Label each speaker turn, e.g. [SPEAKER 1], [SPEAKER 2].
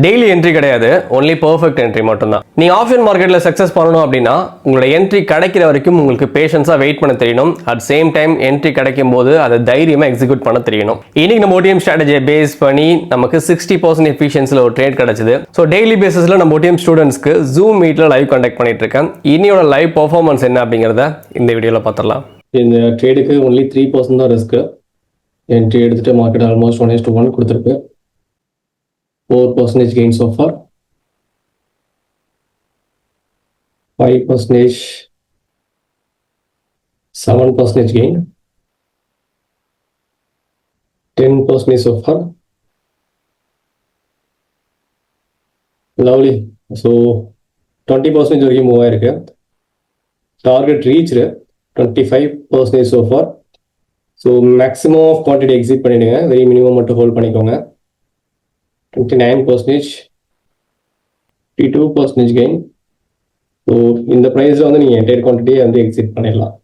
[SPEAKER 1] Daily entry கிடையாது, only perfect entry மட்டும்தான். நீங்கள் ஆப்ஷன் மார்க்கெட்டில் சக்ஸஸ் பண்ணணும் அப்படின்னா உங்களோட என்ட்ரி கிடைக்கிற வரைக்கும் உங்களுக்கு பேஷன்ஸாக வெயிட் பண்ண தெரியணும். அட் சேம் டைம் என்ட்ரி கிடைக்கும் போது அதை தைரியமாக எக்ஸிக்யூட் பண்ண தெரியணும். இன்னைக்கு நம்ம OTM ஸ்ட்ராட்டஜியை பேஸ் பண்ணி நமக்கு 60% எஃபிஷியன்சியில் ஒரு ட்ரேட் கிடைச்சது. ஸோ டெய்லி பேசிஸில் நம்ம OTM ஸ்டூடெண்ட்ஸ்க்கு ஜூம் மீட்டில் லைவ் கண்டக்ட் பண்ணிட்டு இருக்கேன். இன்னையோட லைவ் பர்ஃபார்மன்ஸ் என்ன அப்படிங்கிறத இந்த வீடியோவில் பார்த்துடலாம். இந்த ட்ரேடுக்கு ஒன்லி 3% தான் ரிஸ்க்கு. என்ட்ரி எடுத்துகிட்டு மார்க்கெட் ஆல்மோஸ்ட் 1:1 கொடுத்துருக்கு. 4% gain so far, 5%, 7% gain, 10% so far. Lovely. So 20% வரைக்கும் மூவ் ஆயிருக்கு. Target reached 25% so far. So maximum of quantity exit பண்ணிடுங்க, வெரி மினிமம் மட்டும் ஹோல்ட் பண்ணிக்கோங்க. 29%, 52% கெயின். ஸோ இந்த ப்ரைஸில் வந்து நீங்கள் என்டையர் குவான்டிட்டியை வந்து எக்ஸிட் பண்ணிடலாம்.